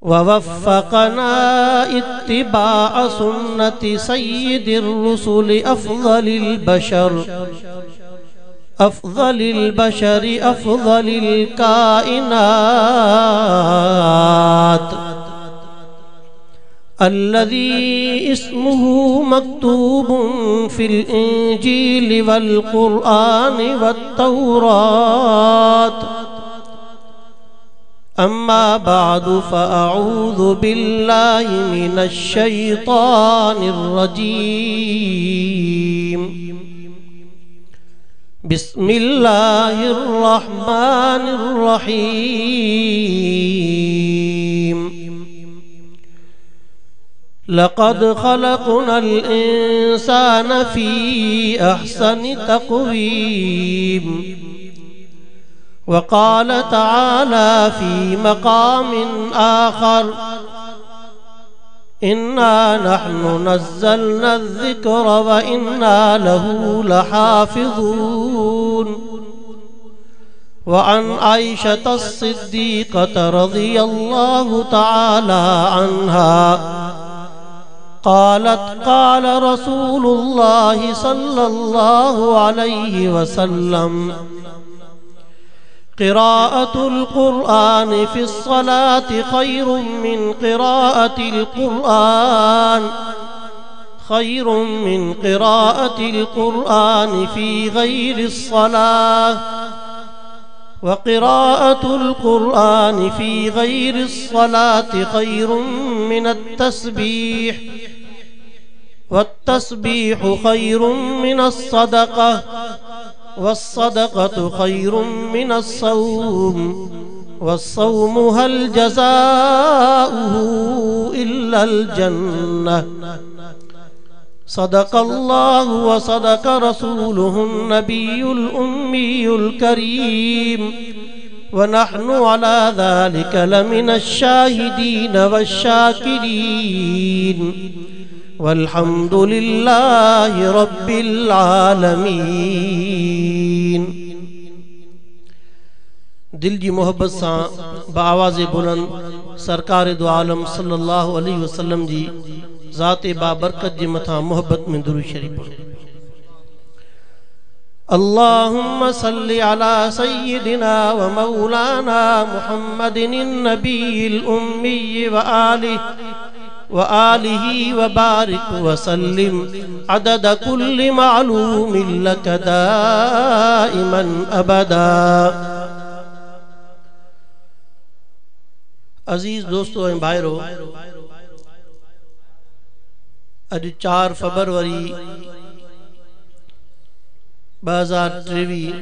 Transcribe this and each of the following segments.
ववफ़क़ना इत्तिबाअ सुन्नति सय्यिदिर रुसुल अफ़ज़लिल बशर अफ़ज़लिल काइनात अल्लज़ी इस्मुहु मक्तूबुन fill इंजील वल क़ुरआन वत्तौरात अम्मा बादु फ़अऊज़ु बिल्लाहि मिनश शैतानिर रजीम बिस्मिल्लाहिर रहमानिर रहीम लक़द ख़लक़नल इंसान फ़ी अहसनि तक़वीम वक़ाल तआला फ़ी मक़ामिन आख़र इन्ना नहनु नज़्ज़लना ज़िक्र व इन्ना लहू लहाफ़िज़ून व अन आइशता सिद्दीक़त रज़ियल्लाहु तआला अन्हा क़ालत क़ाल रसूलुल्लाहि सल्लल्लाहु अलैहि वसल्लम क़िराअतुल क़ुरआन फ़िस्सलाति ख़ैरुम मिन क़िराअतिल क़ुरआन फ़ी ग़ैरिस्सलाह व क़िराअतुल क़ुरआन फ़ी ग़ैरिस्सलाति ख़ैरुम मिनत तस्बीह वत्तस्बीहु ख़ैरुम मिनस सदक़ह वस्सदक़तु ख़ैरुम मिनस्सौम वस्सौमु हल जज़ाउहु इल्लल जन्नह सदक़ल्लाहु व सदक़ रसूलुहुन नबियुल उम्मियुल करीम व नहनु अला ज़ालिका लमिनश शाहिदीन वश्शाकिरीन वल्हम्दुलिल्लाहि रब्बिल आलमीन। दिल जी मोहब्बत सां बाआवाज़े बुलंद सरकार दो आलम सल्लल्लाहु अलैहि वसल्लम जी ज़ाते बाबरकत जे मथा मोहब्बत में दुरूद शरीफ पढ़ो। अल्लाहुम्मा सल्लि अला सय्यिदिना व मौलाना मुहम्मदिन नबिय्यिल उम्मी व आलिहि व बारिक व सल्लिम अदद कुल्लि मालूमिन लक दाइमन अबदा। अजीज दोस्तों ऐं भाइरो, अज 4 फरवरी 2023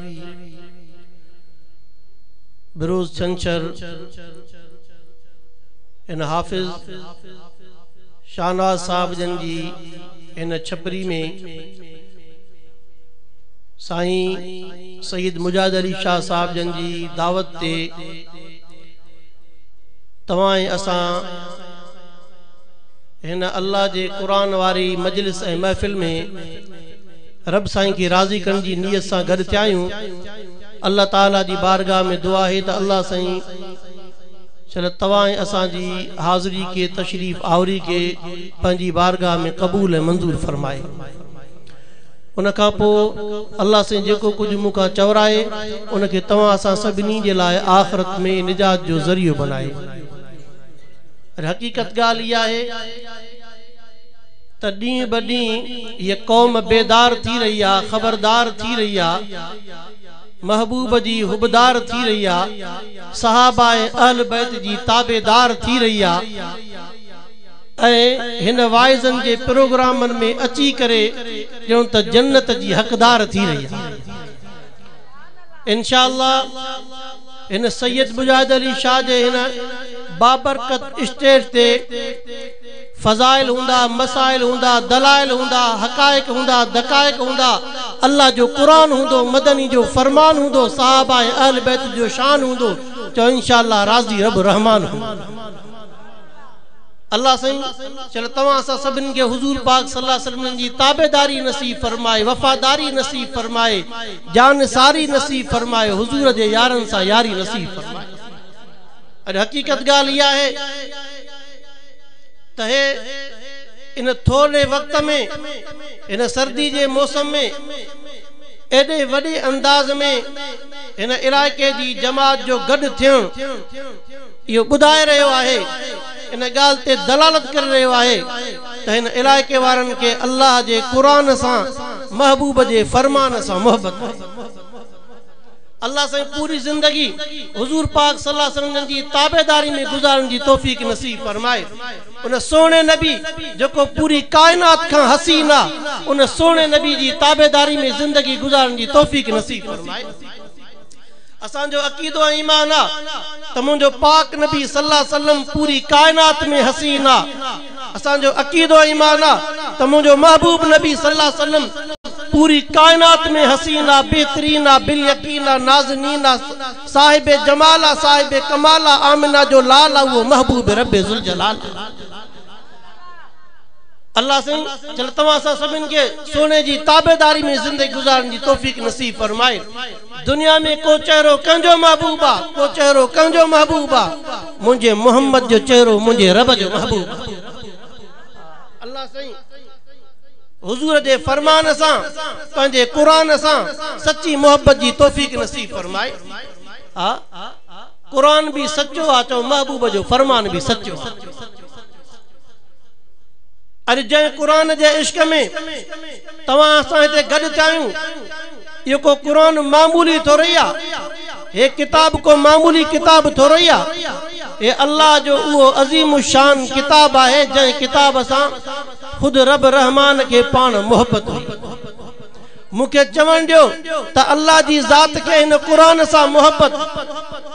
बिरोज छंछर इन हाफिज शाहनवाज साहब जन जी इन छपरी में साईं सईद मुजाहिद अली शाह साहब जन जी दावत ते तवां असां हिन अल्लाह जे कुरान वारी मजलिस ऐं महफ़िल में रब साईं खे राज़ी करण जी नियत सां गॾु थिया आहियूं। अल्लाह ताला जी बारगाह में दुआ है त अल्लाह साईं चल तवां असांजी हाज़िरी के तशरीफ़ आवरी के पंहिंजी बारगाह में क़बूल ऐं मंज़ूर फरमाए। उन खां पोइ अल्लाह साईं जेको कुझु मूंखां चवराए उनखे तव्हां असां सभिनी जे लाइ आख़िरत में निजात जो ज़रियो बनाए। हकीकत ॻाल्हि इहा आहे त ॾींहुं ब ॾींहुं ये कौम बेदार थी रही आहे, ख़बरदार थी रही आहे, महबूब जी हुबदार थी रही आहे, सहाबा ऐं अहल बैत जी ताबेदार थी रही आहे ऐं हिन वाइज़न जे प्रोग्रामनि में अची करे ॼण त जन्नत जी हक़दार थी रही आहे। इंशाअल्लाह इन सैयद मुजाहिद अली शाह जे हिन बाबरकत स्टेज ते फजाइल हुंदा, मसाइल हुंदा, दलाइल हुंदा, हकाइक हुंदा, दकाइक हुंदा, अल्लाह जो कुरान हुंदो, मदनी जो फरमान हुंदो, सहाबा ऐं अहल बैत जो शान हुंदो, तो इंशाअल्लाह राज़ी रब रहमान हुंदो। अल्लाह साईं चल तव्हां असां सभिनी खे हुजूर पाक सल्लल्लाहु अलैहि वसल्लम जी ताबेदारी नसीब फरमाए, वफादारी नसीब फरमाए, जानसारी नसीब फरमाए, हुजूर जे यारनि सां यारी नसीब फरमाए। हकीकत ॻाल्हि इहा आहे त हे इन थोड़े वक्त में इन सर्दी जे मौसम में एडे वडे अंदाज में इन इलाके जी जमात जो गड थियण यो बुधाए रहो आहे इन गाल ते दलालत कर रहो आहे त इन इलाके वारन के अल्लाह जे कुरान सा महबूब जे फरमान सा मोहब्बत अल्लाह से पूरी जिंदगी हुजूर पाक सल्लल्लाहु अलैहि वसल्लम जी ताबेदारी में गुजारन जी तौफीक नसीब फरमाए उन सोने नबी जो पूरी कायनात का हसीना उन सोने नबी जी ताबेदारी में जिंदगी गुजारन जी तौफीक नसीब फरमाए असां जो अकीदो ईमान आ त मुंजो पाक नबी सल्लल्लाहु अलैहि वसल्लम पूरी कायनात में हसीना असां जो अकीदो ईमान आ त मुंजो महबूब नबी सल्लल्लाहु अलैहि वसल्लम पूरी कायनात में हसीना बेहतरीना बिल यकीना नाज़नीना साहिब जमाला साहिब कमाला आमिना जो लाला वो महबूब रब्बे जुल जलाल अल्लाह से चल तवा सा सबिन के सोने जी ताबेदारी में जिंदगी गुजारन जी तौफीक नसीब फरमाए दुनिया में को चेहरो कंजो महबूबा को चेहरो कंजो महबूबा मुझे मोहम्मद जो चेहरो मुझे रब जो महबूबा अल्लाह सही हुजूर जे फरमान सा पंजे कुरान सा सच्ची मोहब्बत जी तौफीक नसीब फरमाए हां कुरान भी सच्चो आ तो महबूब जो फरमान भी सच्चो अरे जय कुरान जे इश्क में तवा सा ते गड चायूं ये को कुरान मामूली थोरिया ये किताब को मामूली किताब थोरिया ये अल्लाह जो वो अजीम शान किताब है जय किताब सा खुद रब रहमान के पान मोहब्बत हुई मुखे चवण दियो त अल्लाह जी जात के इन कुरान सा मोहब्बत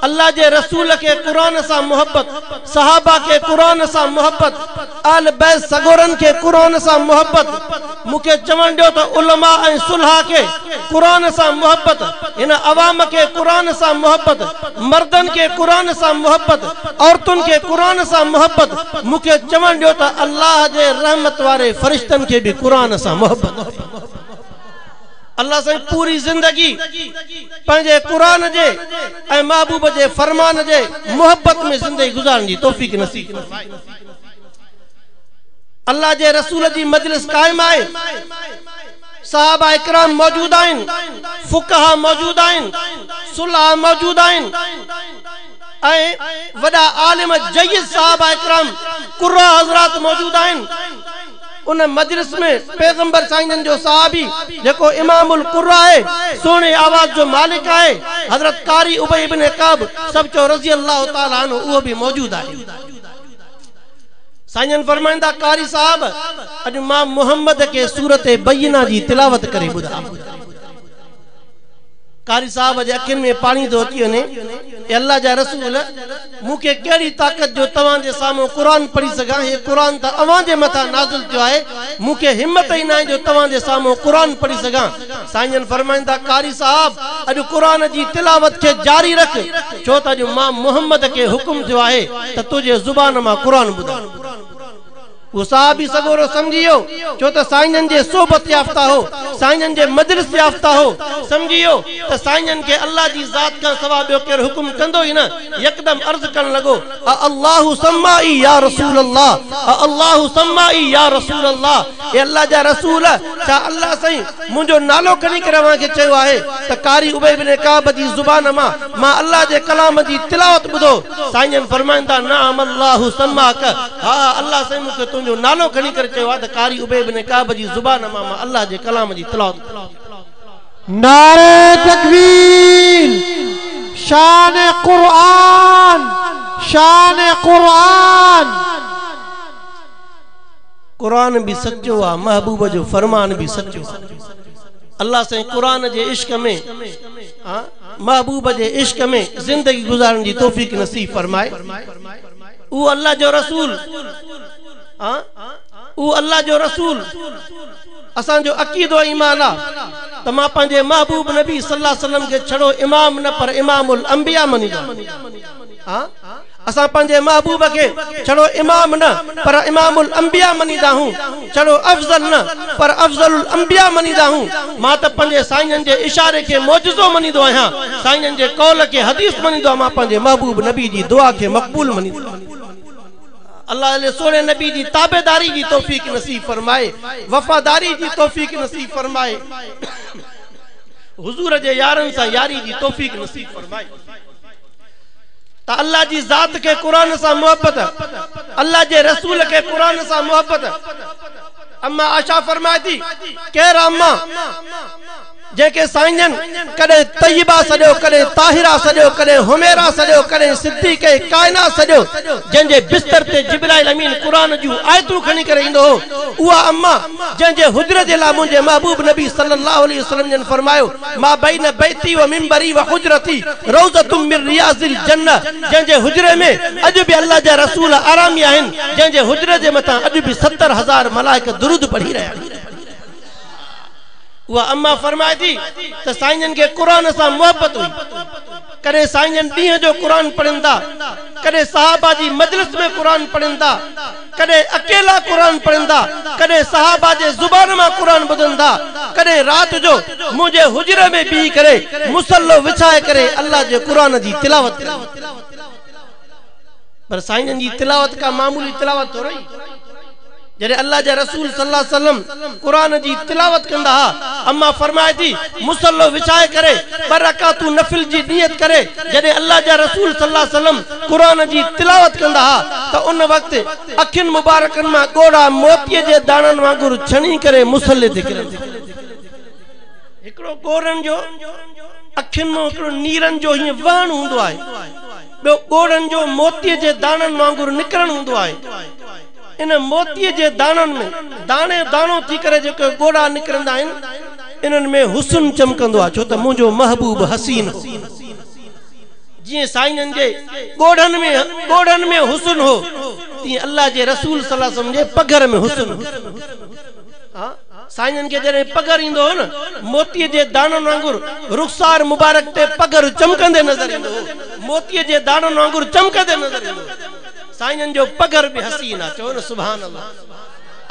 अल्लाह जे रसूल के कुरान सा मोहब्बत सहाबा के कुरान सा मोहब्बत आल बैत सगोरन के कुरान सा मोहब्बत मुखे चवण दियो त उलमा ए सुलहा के कुरान सा मोहब्बत इन अवाम के कुरान सा मोहब्बत मर्दन के कुरान सा मोहब्बत औरतन के कुरान सा मोहब्बत मुखे चवण दियो त अल्लाह जे रहमत वारे फरिश्तन के भी कुरान सा मोहब्बत अल्लाह से पूरी जिंदगी पंजे कुरान जे ए महबूब जे फरमान जे मोहब्बत में जिंदगी गुजारन जी तौफीक नसीब अल्लाह जे रसूल जी मजलिस कायम आए सहाबा इकराम मौजूद आइन फुकहा मौजूद आइन सुलह मौजूद आइन ए वडा आलिम जय्यद सहाबा इकराम कुर्रा हजरात मौजूद आइन उन मजलिस में पैगंबर साईं जो सहाबी जेको इमामुल कुर्रा है सोने आवाज जो मालिक है हजरत कारी उबई इब्न काब सब जो रजी अल्लाह ताला अन्हु वो भी मौजूद है साईं फरमाइंदा कारी साहब अज मां मोहम्मद के सूरत बय्यिना जी तिलावत करे बुधा कारी साहब जे अखिन में पानी तो अची वने अल्लाह जा रसूल मुके केड़ी ताकत जो तवां जे सामो कुरान पढ़ी सगा ये कुरान त अवां जे मथा नाज़िल थियो है मुके हिम्मत ही ना जो तवां जे सामो कुरान पढ़ी सगा साईं फरमाइंदा कारी साहब अज कुरान जी तिलावत के जारी रख छो त जो मां मोहम्मद के हुक्म थियो है त तुझे जुबान मा कुरान बुधा वो साहबी सगोरो समझियो जो तो साईं जे सोबत याफ्ता हो साईं जे मजलिस याफ्ता हो समझियो तो साईं के अल्लाह जी जात का सवा बियो के हुक्म कंदो ही ना एकदम अर्ज करन लगो अल्लाहु सम्माई या रसूल अल्लाह अल्लाहु सम्माई या रसूल अल्लाह ए अल्लाह जा रसूल चा अल्लाह सही मुजो नालो खणी करे वा के चयो आहे त कारी उबई इब्न काब जी जुबान मा अल्लाह जे कलाम जी तिलावत बुधो साईं फरमाइंदा नाम अल्लाहु सम्माक हां अल्लाह सही मुके जो नालो खणी कर चयो त कारी उबई इब्न काब जी जुबान मा अल्लाह जे कलाम जी तिलावत नारे तकबीर शान कुरान कुरान भी सच्चो आ महबूब जो फरमान भी सच्चो अल्लाह से कुरान जे इश्क में महबूब जे इश्क में जिंदगी गुजारन जी तौफीक नसीब फरमाए वो अल्लाह जो रसूल वो अल्लाह जो रसूल असां जो अकीदो ईमान आ त मां पंहिंजे महबूब नबी सल्लल्लाहु अलैहि वसल्लम के छड़ो इमाम न पर इमामुल अंबिया मनीदा हां असां पंहिंजे महबूब के छड़ो इमाम न पर इमामुल अंबिया मनीदा हूं छड़ो अफजल न पर अफजलुल अंबिया मनीदा हूं मां त पंहिंजे साईं जे इशारे के मौजूज़ो मनीदो आहियां साईं जे कौल के हदीस मनीदो मां पंहिंजे महबूब नबी जी दुआ के मक़बूल मनीदो अल्लाह ने सोने नबी जी ताबेदारी जी तौफीक नसीब फरमाए, वफादारी जी तौफीक नसीब फरमाए, हुजूर जे यारन सा यारी जी तौफीक नसीब फरमाए। ता अल्लाह जी जात के कुरान सा मोहब्बत, अल्लाह जे रसूल के कुरान सा मोहब्बत। अम्मा आशा फरमाए थी केर अम्मा जेके साईंजन कदे तय्यबा सजो, कदे ताहिरा सजो, कदे हुमैरा सजो, कदे सिद्दीक़े कायनात सजो, जंजे बिस्तर ते जिब्राइल अमीन कुरान जू आयतूं खणी करे इंदो हो, उहा अम्मा जंजे हुजरे जे ला मुंहिंजे महबूब नबी सल्लल्लाहु अलैहि वसल्लम जन फरमायो मा बैन बैती व मिंबरी व हुजरती रौज़तुम मिन रियाज़िल जन्नह, जंजे हुजरे में अज भी अल्लाह जा रसूल आरामी आहिन, जंजे हुजरे जे मथा अज भी 70,000 मलाइका दुरूद पढ़ी रहा आहिनि। वह अम्मा फरमाए थी तो साईंजन के कुरान सा मोहब्बत हुई। कदे साईंजन ॾींहं जो कुरान पढ़ंदा, कदे सहाबा जी मजलिस में कुरान पढ़ंदा, कदे अकेला कुरान पढ़ंदा, कदे सहाबा जे जुबान में कुरान ॿुधंदा, कदे रात जो मुझे हुजरे में बीह करे मुसल्लो विछाए करे अल्लाह जे कुरान जी तिलावत करे। पर साईंजन जी तिलावत का मामूली तिलावत हो रही, जरे अल्लाह जा रसूल सल्लल्लाहु अलैहि वसल्लम कुरान जी तिलावत कंदा हा, अम्मा फरमाए थी मुसल्लो विछाए करे ॿ रकातूं नफिल जी नियत करे जरे अल्लाह जा रसूल सल्लल्लाहु अलैहि वसल्लम कुरान जी तिलावत कंदा हा त उन वक्त अखिन मुबारकन मां गोड़ा मोतीअ जे दाणन वांगुरु छणी करे मुसल्ले ते किरंदी। हिकड़ो गोरन जो अखिन में हिकड़ो नीरन जो हीअं वहण हूंदो आहे, ॿियो गोड़न जो मोतीअ जे दाणन वांगुरु निकरण हूंदो आहे। इन मोतीअ जे दाणन में दाणे दाणो थी करे जेके गोड़ा निकरंदा आहिनि, इन्हनि में हुस्न चमकंदो आहे, छो त मुंहिंजो महबूब हसीन हो। जीअं साईंजन जे गोड़न में हुस्न हो, तीअं अल्लाह जे रसूल सल्लल्लाहु अलैहि वसल्लम जे पगर में हुस्न हो। साईंजन के जरे पगर इंदो हो न, मोतीअ जे दाणनि वांगुरु रुखसार मुबारक ते पगर चमकंदे नज़र इंदो हो, मोतीअ जे दाणनि वांगुरु चमकंदे नज़र इंदो हो। साईंजन जो पगर भी हसीन आहे, चओ न सुभान अल्लाह।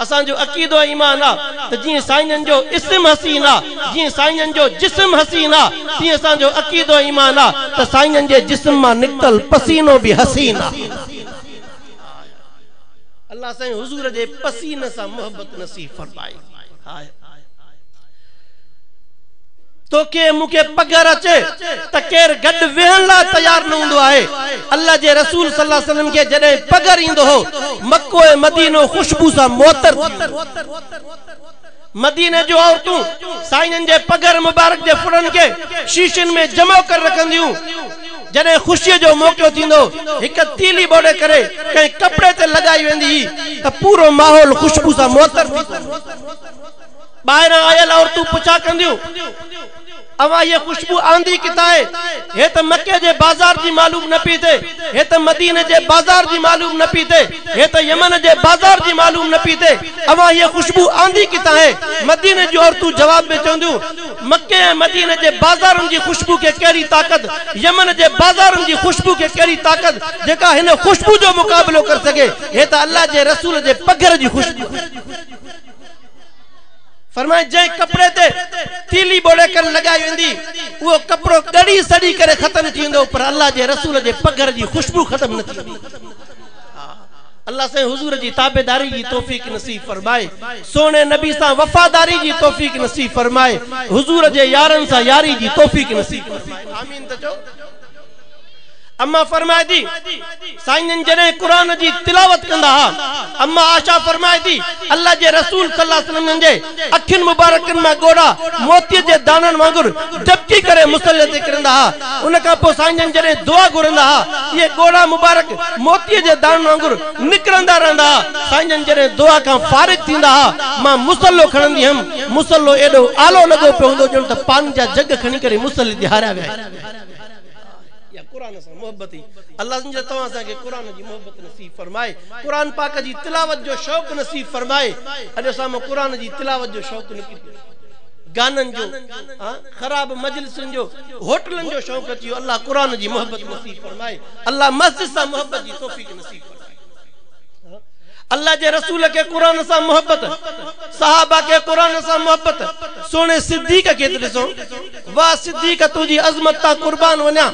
असांजो अकीदो ईमान आहे त जीअं साईंजन जो इस्म हसीन आहे, जीअं साईंजन जो जिस्म हसीन आहे, तीअं असांजो अकीदो ईमान आहे त साईंजन जे जिस्म मां निकतल पसीनो भी हसीन आहे। अल्लाह साईं हुजूर जे पसीने सां मोहब्बत नसीब फरमाए। तो के मुके पगर अचे त केर गड वेहण ला तैयार न हूंदो आहे। अल्लाह जे रसूल सल्लल्लाहु अलैहि वसल्लम के जडे पगर इंदो हो, मक्को ए मदीनो खुशबू सा मोतर मदीने जो औरतूं साईंजन जे पगर मुबारक जे फुरन के शीशन में जमा कर रखंदियूं। जडे खुशी जो मौको थींदो एक तीली बोड़े करे कहीं कपड़े ते लगाई वेंदी त पूरो माहौल खुशबू सा मोतर थी। बाहर आयल औरतूं पुछा कंदियूं अवा ये खुशबू आंदी किताए, हे त मक्के जे बाजार जी मालूम न पी थे, हे त मदीने जे बाजार जी मालूम न पी थे, हे त यमन जे बाजार जी मालूम न पी थे, अवा ये खुशबू आंदी किताए। मदीने जो औरतूं जवाब में चवंदियूं मक्के ऐं मदीने जे बाजारनि जी खुशबू के कहिड़ी ताकत, यमन जे बाजारनि जी खुशबू के कहिड़ी ताकत जेका हिन खुशबू जो मुकाबलो कर सके, हे त अल्लाह जे रसूल जे पगर जी खुशबू। फरमाए जे कपड़े ते तीली बोड़े कर लगाई वेंदी वो कपड़ो कड़ी सड़ी करे खत्म थींदो, पर अल्लाह जे रसूल जे पगर जी खुशबू खत्म न थींदी। अल्लाह से हुजूर जी ताबेदारी जी तौफीक नसीब फरमाए, सोने नबी सा वफादारी जी तौफीक नसीब फरमाए, हुजूर जे यारन सा यारी जी तौफीक नसीब फरमाए। आमीन त चओ। अम्मा फरमाए थी साईंजन जने कुरान जी तिलावत कंदा हा, अम्मा आशा फरमाए थी अल्लाह जे रसूल सल्लल्लाहु अलैहि वसल्लम जे अखिन मुबारकन में गोड़ा मोतीअ जे दाणन वांगुर डबकी करे मुसल्ले ते किरंदा हा। उन का पो साईंजन जने दुआ घुरंदा हा, ये गोड़ा मुबारक मोतीअ जे दाणन वांगुर निकरंदा रहंदा हा। साईंजन जने दुआ का फारिग थींदा हा, मां मुसल्लो खणंदी हम, मुसल्लो एडो आलो लगो पे हुंदो जण त पानी जा जग खणी करे मुसल्ले ते हारिया विया। कुरान से मोहब्बत ही अल्लाह जिन तवा सा के कुरान जी मोहब्बत नसीब फरमाए, कुरान पाक जी तिलावत जो शौक नसीब फरमाए। अॼु असां कुरान जी तिलावत जो शौक निकिरी, गानन जो खराब मजलिसन जो होटलन जो शौक अची वियो। अल्लाह कुरान जी मोहब्बत नसीब फरमाए, अल्लाह मस्जिद सा मोहब्बत जी तौफीक नसीब फरमाए। अल्लाह अल्लाह जे रसूल के कुरान सा मोहब्बत, सहाबा के कुरान सा मोहब्बत, सोने सिद्दीक के ॾिसो, वाह सिद्दीक तुझी अज़मत ता कुर्बान वञा।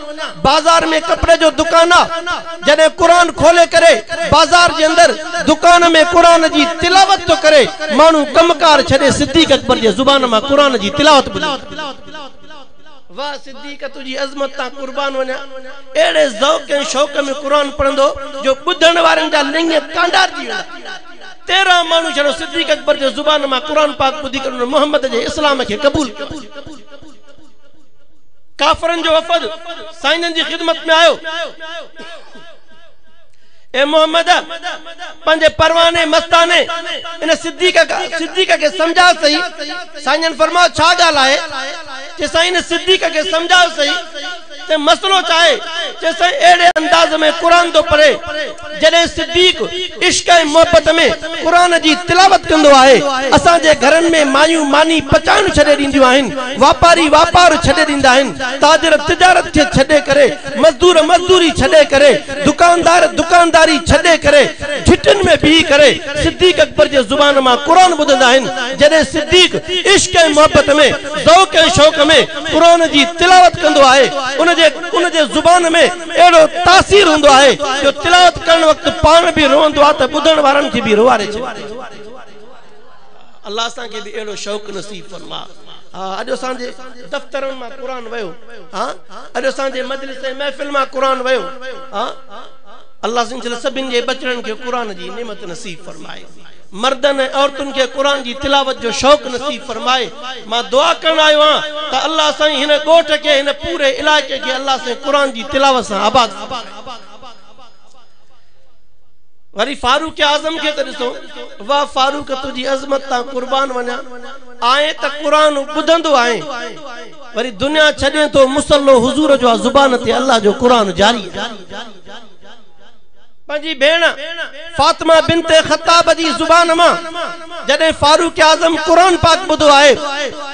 बाजार में कपड़े जो दुकान आ, जॾहिं कुरान खोले करे बाजार जे अंदर दुकान में कुरान जी तिलावत तो करे, मानू कमकार छड़े सिद्दीक अकबर जे जुबान मां कुरान जी तिलावत ॿुधे। वाह सिद्दीक तुझी अज़मत ता कुर्बान वञा। एड़े ज़ौक़ ऐं शौक़ में कुरान पढ़ंदो जो ॿुधण वारनि जा लिंग कांडार थी वेंदा। 13 माण्हू छड़ो सिद्दीक अकबर जे जुबान मां कुरान पाक ॿुधी करे मोहम्मद जे इस्लाम खे क़बूल कयो। काफरन जो वफ़द साईं जी खिदमत में आयो, ए मोहम्मद पंजे परवाने मस्ताने इन सिद्दीक के समझा सही। साईं फरमाओ छा गाल है? जे साईं सिद्दीक के समझाओ सही ते मसलो चाहे जे साईं एड़े अंदाज में कुरान तो पढ़े जने सिद्दीक इश्क ए मोहब्बत में कुरान जी तिलावत कंदो आहे। असा जे घरन में मायू मानी पचान छडे दींदियो आहिन, व्यापारी व्यापार छडे दींदा आहिन, ताजर तिजारत के छडे करे, मजदूर मजदूरी छडे करे, दुकानदार दुकानदारी छडे करे, झिटन में भी करे सिद्दीक अकबर जे जुबान मां कुरान ॿुधंदा आहिन। जने सिद्दीक इश्क ए मोहब्बत में ज़ौक़ ए शौक़ में कुरान जी तिलावत कंदो आहे, उन जे जुबान में एड़ो तासीर हुंदो आहे जो तिलावत करण वक्त पान भी रोंदो आ त ॿुधण वारन के भी रोवारे छे। अल्लाह सा के भी एड़ो शौक़ नसीब फरमा। अजो सांजे दफ्तरन में कुरान वयो, अजो सांजे मजलिस महफिल में कुरान वयो। अल्लाह सिंचल सबिन जे बचड़न के कुरान जी नेमत नसीब फरमाए। मर्दन औरतन के कुरान जी तिलावत जो शौक नसीब फरमाए। मां दुआ करन आयो हां त अल्लाह साईं हिन गोठ के हिन पूरे इलाके के अल्लाह से कुरान जी तिलावत से आबाद। वरी फारूक आजम के त ॾिसो, वाह फारूक तुझी अज़मत ता कुर्बान वञा। आए त कुरान ॿुधंदो आहे, वरी दुनिया छॾे तो मुसल्लो हुजूर जो जुबान ते अल्लाह जो कुरान जारी। पंजी भेण फातिमा बिनते खत्ताब जी जुबान मां जडे फारूक आजम कुरान पाक बुधो आए,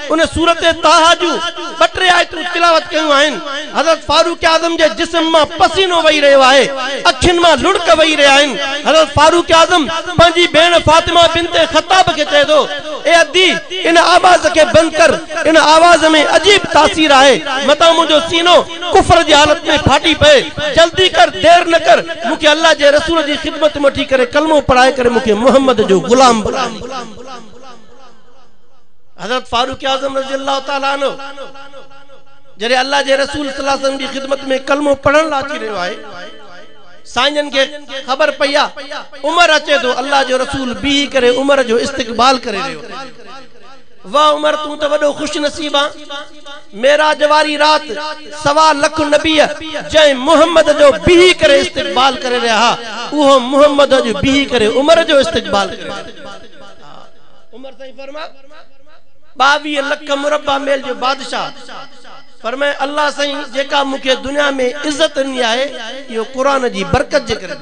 उन सूरत ताहा जू 2 आयतूं तिलावत कयूं आहिन। हजरत फारूक आजम जे जिस्म मां पसीनो वही रहियो आहे, अखिन मां लुड़क वही रहिया आहिन। हजरत फारूक आजम पंजी भेण फातिमा बिनते खत्ताब के चए थो, ए अद्दी इन आवाज के बंद कर, इन आवाज में अजीब तासीर आहे, मता मुझो सीनो कुफर जी हालत में फाटी पे, जल्दी कर, देर न कर, मुके अल्लाह जे रसूल जी खिदमत में उठी करे कलमो पढ़ाए करे मुके मोहम्मद जो गुलाम बना। हजरत फारूक आजम रज़ी अल्लाह ताला अन्हु जरे अल्लाह जे रसूल सल्लल्लाहु अलैहि वसल्लम जी खिदमत में कलमो पढ़न ला अची रहियो आहे। साईं के खबर पया उमर अचे तो अल्लाह जो रसूल भी करे उमर जो इस्तकबाल करे रहियो। वाह उमर तू तो वडो खुश नसीबा, मेराज वारी रात 1.25 लाख नबी जय मोहम्मद जो भी करे इस्तकबाल करे रहा, वो मोहम्मद जो भी करे उमर जो इस्तकबाल करे। उमर साईं फरमा 22 लाख मुरब्बा मेल जो बादशाह फरमाए अल्लाह साईं जेका मुके दुनिया में इज्जत नहीं आए यो कुरान जी बरकत जे करे।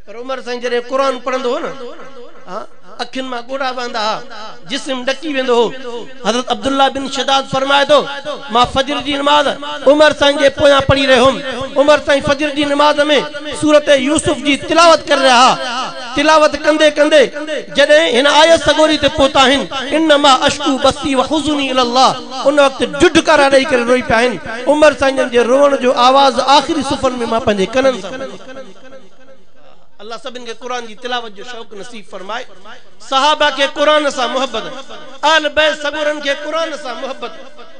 पर उमर साईं जरे कुरान पढ़ंदो हो ना, अखिन में गोड़ा बांधा, जिस्म डकी वेंदो हो। हजरत अब्दुल्ला बिन शदाद फरमाए तो मां फजर जी नमाज उमर साईं जे पोया पढ़ी रहे हुम। उमर साईं फजर जी नमाज में सूरत यूसुफ जी तिलावत कर रहा। तिलावत कंदे कंदे जदे इन आयत सगोरी ते पोता हिन, इन्नमा अशकू बस्ती व हुज़ुनी इलल्लाह, उन वक्त जुड करा रही करे रोई पाइन। उमर साईं जे रोवण जो आवाज आखिरी सुफन में मां पंजे कनन सा। अल्लाह सबिन के कुरान जी तिलावत जो शौक नसीब फरमाए। सहाबा के कुरान सा मोहब्बत, आल बैत सबरन के कुरान सा मोहब्बत,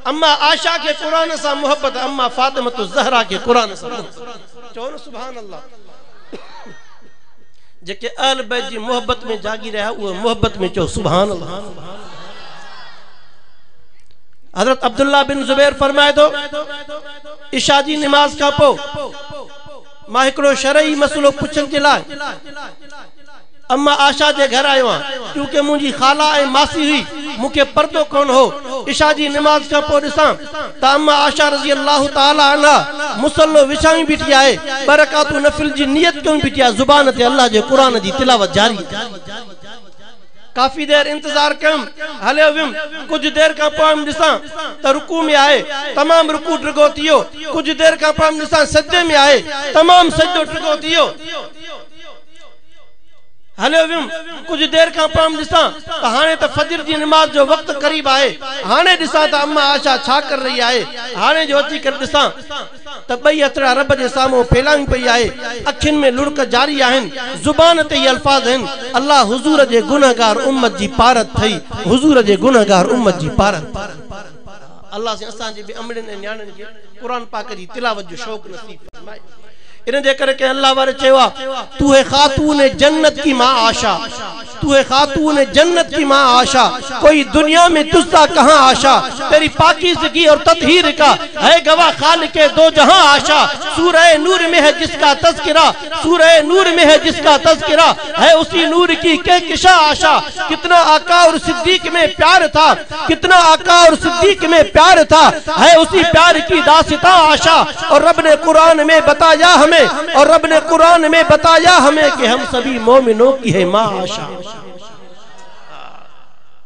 अम्मा आशा के कुरान सा मोहब्बत, अम्मा फातिमा ज़हरा के कुरान सा मोहब्बत। चो सुभान अल्लाह। जेके आल बैत जी मोहब्बत में जागी रहा वो मोहब्बत में चो सुभान अल्लाह। हजरत अब्दुल्ला बिन जुबैर फरमाए तो इशा जी नमाज का पो मां एकड़ो शरई मसलो पुछन के लाए अम्मा आशा जे घर आयो हां, क्योंकि मुझी खाला ए मासी हुई, मुके पर्दो कौन हो। इशा जी नमाज का पो दिसा त अम्मा आशा रज़ी अल्लाह ताला अन्हा मुसल्लो विछाई बिठी आए, बरकातु नफिल जी नियत क्यों बिठी आ, जुबान ते अल्लाह जे कुरान जी तिलावत जारी। काफी देर इंतजार कम हले विम, कुछ देर का पाम दिसा त रुकू में आए, तमाम रुकू ट्रगो थियो। कुछ देर का पाम दिसा सजदे में आए, तमाम सजदो ट्रगो थियो। हलियो वियुम कुछ देर का पाम दिसां त हाने त फजर जी नमाज जो वक्त करीब आए हाने दिसां त अम्मा आशा छा कर रही आए हाने जो अची कर दिसां त बई अतरा रब जे सामो फैलाई पई आए अखिन में लुड़क जारी आहिन जुबान ते अल्फाज हैं अल्लाह हुजूर जे गुनाहगार उम्मत जी पारत थई हुजूर जे गुनाहगार उम्मत जी पारत अल्लाह से असां जे अमड़न ए न्याणन के कुरान पाक जी तिलावत जो शौक नसीब फरमाए इन जे करे के अल्लाह वारे चेवा तू है खातून जन्नत की मां आशा तू है खातून जन्नत की मां आशा कोई दुनिया में तुझसा कहां आशा तेरी पाकीज़गी और तत्हीर का है गवाह खालिक के दो जहां आशा सूरह नूर में है जिसका तज़किरा सूरह नूर में है जिसका तज़किरा है उसी नूर की कहकशा आशा कितना आका और सिद्दीक में प्यार था कितना आका और सिद्दीक में प्यार था है उसी प्यार की दास्तां आशा और रब ने कुरान में बताया हमें और रब ने कुरान में बताया हमें कि हम सभी मोमिनों की है मां आशा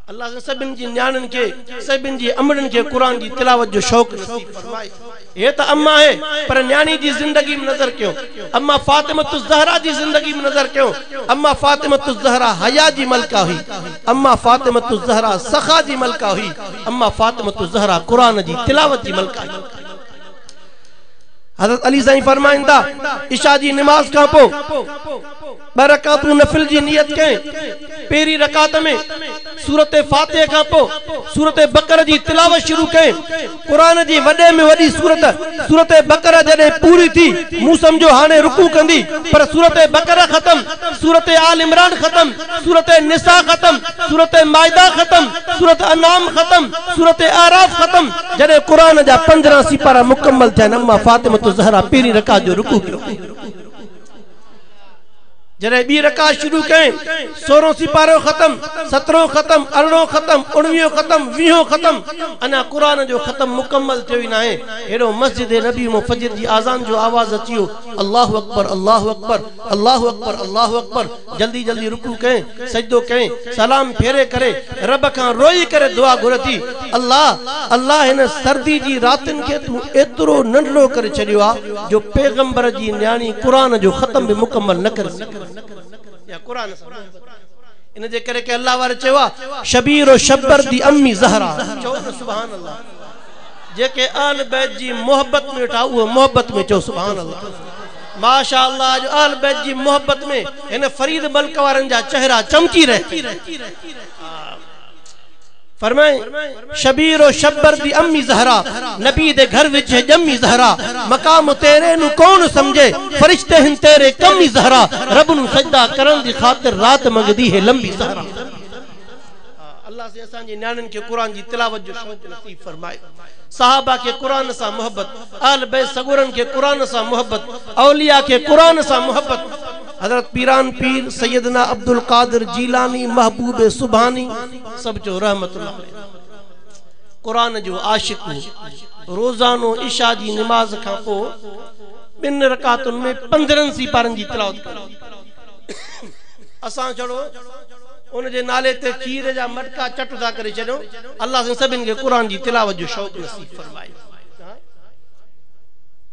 अल्लाह से सबिन जी न्याणन के सबिन जी अमड़न के कुरान की तिलावत जो शौक नसीब फरमाए ये तो अम्मा है पर न्याणी जी जिंदगी में नजर क्यों अम्मा फातिमतुज़ ज़हरा जी जिंदगी में नजर क्यों अम्मा फातिमतुज़ ज़हरा हया जी मलका हुई अम्मा फातिमतुज़ ज़हरा सखा जी मलका हुई अम्मा फातिमतुज़ ज़हरा कुरान जी तिलावत जी मलका हुई हज़रत अली साईं फरमाइंदा इशा जी नमाज का पो बरकातु नफिल जी नियत के पेरी रकात में सूरत फातिहा का पो सूरत बकरा जी तिलावत शुरू के कुरान जी वडे में वडी सूरत बकरा जदे पूरी थी मु समझो हाने रुकू कंदी पर सूरत बकरा खत्म सूरत आल इमरान खत्म सूरत निसा खत्म सूरत माइदा खत्म सूरत अनाम खत्म सूरत आराफ खत्म जदे कुरान जा 15 सिपारा मुकम्मल थिया अम्मा फातिमतुज़ ज़हरा पेरी रकात जो रुकू कयो जरे बी रकात शुरू करें 16 सिपारो खत्म 17 खत्म 18 खत्म 19 खत्म 20 खत्म अना कुरान जो खत्म मुकम्मल थियो ही ना है एडो मस्जिद नबी मो फजर जी आजान जो आवाज अचियो अल्लाहु अकबर अल्लाहु अकबर अल्लाहु अकबर अल्लाहु अकबर जल्दी जल्दी रुकू करें सजदो करें सलाम फेरे करे रब का रोई करे दुआ घुरती अल्लाह अल्लाह इन सर्दी जी रातन के तू एतरो नंढड़ो करे छडियो आ जो पैगंबर जी न्याणी कुरान जो खत्म भी मुकम्मल न कर या कुरान इन जे करे के अल्लाह वारे चवा शबीर और शब्बर दी अम्मी ज़हरा चो सुभान अल्लाह जे के आल बैत जी मोहब्बत में उठा वो मोहब्बत में चो सुभान अल्लाह माशाअल्लाह जो आल बैत जी मोहब्बत में इन फरीद मलक वारन जा चेहरा चमकी रहे फरमाए शबीर और शब्बर दी अम्मी ज़हरा नबी दे घर विच है जम्मी ज़हरा मकाम तेरे नु कौन समझे फरिश्ते हैं तेरे कमी ज़हरा रब नु सजदा करन दी खातिर रात मंगदी है लंबी ज़हरा अल्लाह से असान जी न्याणन के कुरान जी तिलावत जो शौक नसीब फरमाए सहाबा के कुरान सा मोहब्बत आल बैत सगुरन के कुरान सा मोहब्बत औलिया के कुरान सा मोहब्बत हजरत पीरान पीर सैयदना अब्दुल कादिर जीलानी महबूब सुभानी सब जो रहमतुल्लाह कुरान जो आशिक रोजानो इशा जी नमाज का पो 2 रकातुन में 15 सिपारन जी तिलावत कर असा चढ़ो उन जे नाले ते खीर जा मटका चटदा करे छडो अल्लाह से सबिन के कुरान जी तिलावत जो शौक नसीब फरमाए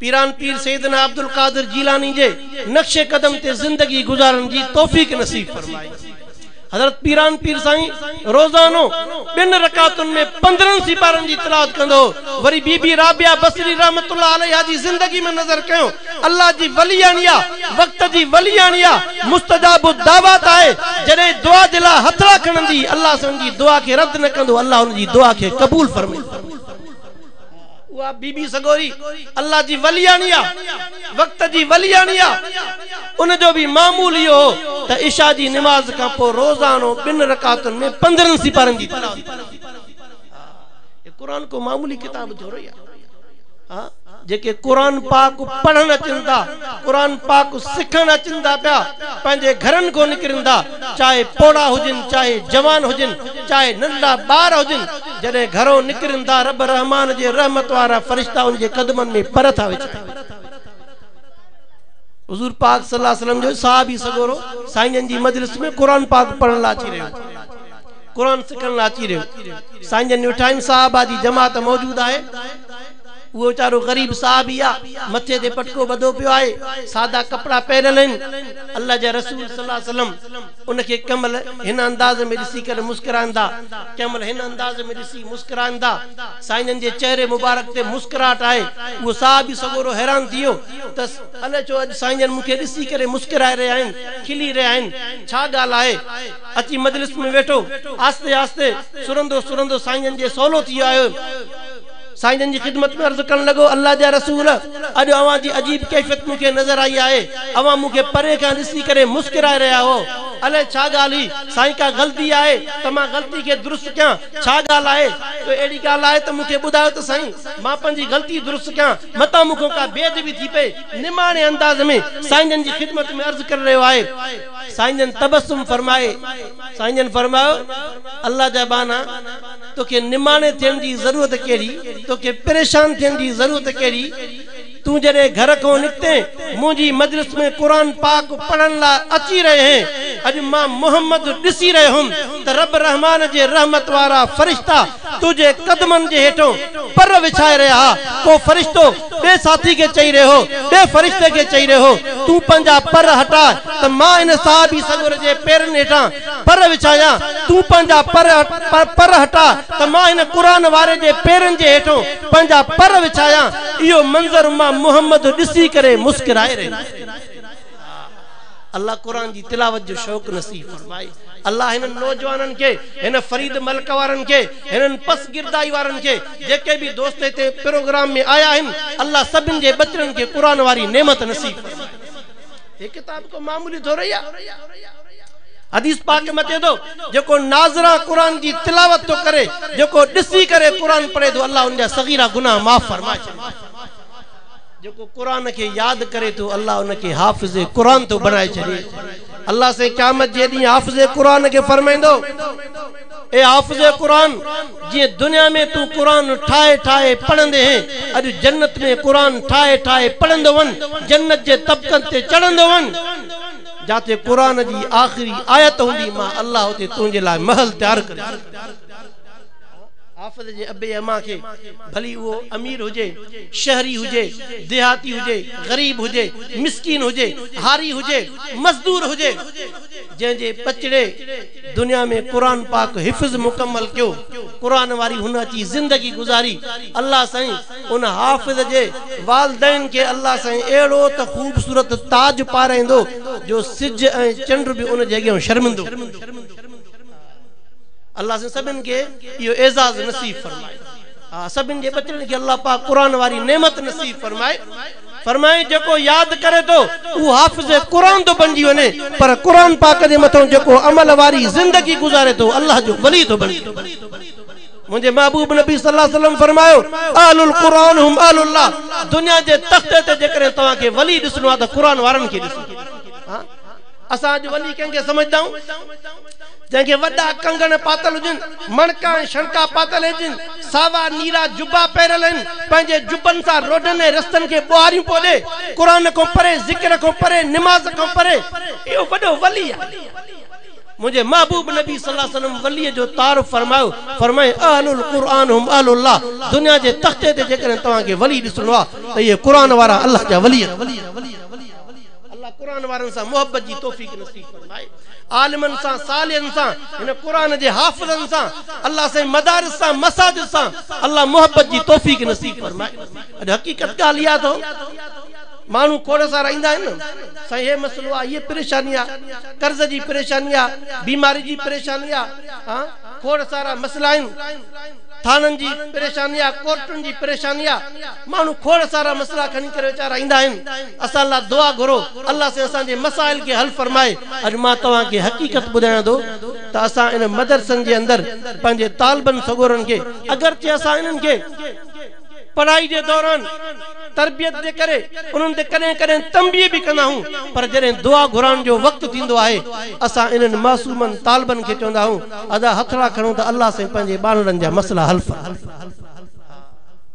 पीरान पीर सैयदना अब्दुल कादिर जीलानी जे नक्शे कदम ते जिंदगी गुजारन जी तौफीक नसीब फरमाए हजरत पीरान पीर साईं रोजानो 2 रकातुन में 15 सिपारन जी तिलावत कंदो वरी बीबी राबिया बसरी रहमतुल्लाह अलैहा जी जिंदगी में नजर कयो अल्लाह जी वलियानिया वक्त जी वलियानिया मुस्तजाब दावत आए जने दुआ दिला हथरा खणंदी अल्लाह से उनकी दुआ के रद्द न कंदो अल्लाह उनकी दुआ के कबूल फरमाए वा बीबी सगोरी अल्लाह जी वलियानिया वक्त जी वलियानिया उन जो भी मामूल यो त इशा जी नमाज का पो रोजानो 2 रकातुन में 15 सिपारन जी तिलावत ये कुरान को मामूली किताब थोरो या हां जेके कुरान पाक पढ़न चिंता कुरान पाक सिखण चिंता पिया पंहिंजे घरन को निकिरंदा चाहे पोड़ा हुजन चाहे जवान हुजन चाहे नंढा बार हुजन जने घरों निकिरंदा रब रहमान जे रहमत वारा फरिश्ता उनके कदमन में पर था विच हुजूर पाक सल्लल्लाहु अलैहि वसल्लम जो साहबी सगोरो साईं जी मजलिस में कुरान पाक पढ़न ला अची रहियो कुरान सिखण ला अची रहियो साईं जन टाइम साहबा जी जमात मौजूद है वो बेचारो गरीब साहबी आ मथे ते पटको बधो पियो आहे सादा कपड़ा पहनल आहिनि अल्लाह जा रसूल सल्लल्लाहु अलैहि वसल्लम उनखे कमल हिन अंदाज़ में ॾिसी करे मुस्कुराईंदा कमल हिन अंदाज़ में ॾिसी मुस्कुराईंदा साईं जे चेहरे मुबारक ते मुस्कुराहट आहे वो साहबी सगोरो हैरान थियो त अले छो अॼु साईं मूंखे ॾिसी करे मुस्कुराए रहिया आहिनि खिली रहिया आहिनि छा ॻाल्हि आहे अची मजलिस में वेठो आस्ते आस्ते सुरंदो सुरंदो साईं जे सवलो थी आयो साईं जी खिदमत में अर्ज करण लगो अल्लाह जा रसूल अॼु अवां जी अजीब कैफियत मुझे नजर आई आहे अवां मुझे परे का ॾिसी करे मुस्कुराए रहिया हो अले छा ॻाल्हि साईं का गलती आहे त मां गलती के दुरुस्त कयां छा ॻाल्हि आहे तो एड़ी ॻाल्हि आहे त मुझे ॿुधायो त साईं मां पंहिंजी गलती दुरुस्त कयां मतां मूंखां का बेअदबी थी पए निमाणे अंदाज़ में साईं जी खिदमत में अर्ज कर रहियो आहे साईं तबस्सुम फरमाए साईं फरमायो अल्लाह जा बाना तोखे निमाणे थियण जी ज़रूरत कहिड़ी तोखे परेशान थियण जी ज़रूरत कहिड़ी तू जरे घर को निकते मुझी मजलिस में कुरान पाक पढ़न ला अची रहे हैं अज मां मोहम्मद दिसी रहे हम त रब रहमान जे रहमत वारा फरिश्ता तुझे कदमन जे हेठो पर विछाए रहा को फरिश्तो बे साथी के चई रहे हो बे फरिश्ते के चई रहे हो तू पंजा पर हटा त मां इन साहबी सगुर जे पैरन हेठा पर विछाया तू पंजा पर हटा त मां इन कुरान वारे जे पैरन जे हेठो पंजा पर विछाया इयो मंजर मां मोहम्मद दिसी करे मुस्कुराए रहे अल्लाह कुरान जी तिलावत जो शौक नसीब फरमाए अल्लाह इन नौजवानन के इन फरीद मलक वारन के इन पस गिरदाई वारन के जेके भी दोस्त ते प्रोग्राम में आया हैं अल्लाह सबिन जे बचरन के कुरान वारी नेमत नसीब फरमाए ये किताब को मामूली थोड़ी है हदीस पाक में मते दो जेको नाज़रा कुरान की तिलावत तो करे जेको दिसी करे कुरान पढ़े तो अल्लाह उनजा सगीरा गुनाह माफ फरमाए जो कुरान के याद करे तो अल्लाह उनके हाफिज कुरान तो बनाए छे अल्लाह से क़यामत जे दी हाफिज कुरान के फरमाइंदो ए हाफिज कुरान जे दुनिया में तू कुरान ठाए ठाए पढ़ंदे हैं अज जन्नत में कुरान ठाए ठाए पढ़ंदो वन जन्नत जे तबकन ते चढ़ंदो वन जाते कुरान जी आखिरी आयत हुंदी मां अल्लाह उते तुंजे लाए महल तैयार करे हाफिज जे अबे अमा के भली वो अमीर हुजे शहरी हुजे देहाती हुजे गरीब हुजे मिस्कीन हुजे हारी हुजे मजदूर हुजे जे जे बचड़े दुनिया में कुरान पाक हिफ्ज मुकम्मल क्यों कुरान वारी हुन जी जिंदगी गुजारी अल्लाह सही उन हाफिज जे वालदैन के अल्लाह सही एड़ो त खूबसूरत ताज पारेंदो जो सिज ए चंद्र भी उन जगह शर्मिंदो अल्लाह से सबन के यो एजाज नसीब फरमाए हां सबन जे बचन के अल्लाह पाक कुरान वारी नेमत नसीब फरमाए फरमाए जेको याद करे तो वो हाफिज कुरान तो बन जी वने पर कुरान पाक जे मथों जेको अमल वारी जिंदगी गुजारे तो अल्लाह जो वली तो बन मुझे महबूब नबी सल्लल्लाहु अलैहि वसल्लम फरमायो आलुल कुरान हुम आलुल्लाह दुनिया जे तख्ते ते जेकरे तवा के वली दिसनो आ त कुरान वारन के दिसो हां असा जो वली केंगे समझदा जेके वडा कंगण पातल हुजन मणका शणका पातल हुजन सावा नीरा जुबा पहरल पंजे जुबन सा रोडन रस्तन के बोहारियों पोदे कुरान को परे जिक्र को परे नमाज को परे यो बड़ो वली है मुझे महबूब नबी सल्लल्लाहु अलैहि वसल्लम वली जो तारुफ फरमायो फरमाए अहलुल कुरान हुम अहलुल्लाह दुनिया जे तख्ते ते जेकर तवा के वली दिसनो आ त ये कुरान वारा अल्लाह जा वली अल्लाह कुरान वारन सा मोहब्बत जी तौफीक नसीब फरमाए आलिमन सा सालिहन सा इन कुरान जे हाफिजन सा अल्लाह से मदारिस सा मसाजिद सा अल्लाह मोहब्बत जी तौफीक नसीब फरमाए अज हकीकत गालिया तो मानू कोड़ सारा इंदा है सही है मसलो आ ये परेशानियां कर्ज जी परेशानियां बीमारी जी परेशानियां हां कोड़ सारा मसला थानन जी परेशानियां कोर्टन जी परेशानियां मानू खोड़ सारा मसला खणी करे बेचारा इंदा हैं असा अल्लाह दुआ करो अल्लाह से असा जे मसाइल के हल फरमाए अज मा तवा के हकीकत बुधाया दो त असा इन मदरसन जे अंदर पंजे तालिबन सगोरन के अगर चे असा इनन के पढ़ाई के दौरान तरबियत दे करे उन्हन ते कने कने तंबीह भी कंदा हूं पर जरे दुआ घुरान जो वक्त थिंदो आहे असा इनन मासूमन तालिबन के चोंदा हूं अदा हथड़ा खणो त अल्लाह से पंजे बाणन जा मसला हल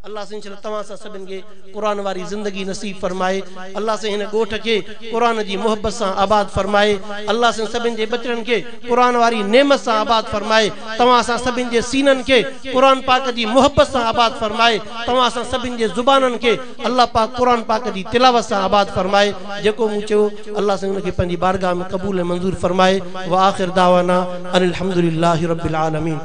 अल्लाह से इंशाअल्लाह तमाम सा सबिन के कुरान वारी जिंदगी नसीब फरमाए। अल्लाह से इन गोठ के कुरान जी मोहब्बत से आबाद फरमाए। अल्लाह से सबिन जे बचड़न के कुरान वारी नेमत से आबाद फरमाए। तमाम सा सबिन जे सीनन के कुरान पाक जी मोहब्बत से आबाद फरमाए। तमाम सा सबिन जे जुबानन के अल्लाह पाक कुरान पाक जी तिलावत से आबाद फरमाए। जेको मुचो अल्लाह से उनके पंजी बारगाह में कबूल मंजूर फरमाए। व आखिर दावाना अनिल हम्दुलिल्लाहि रब्बिल आलमीन।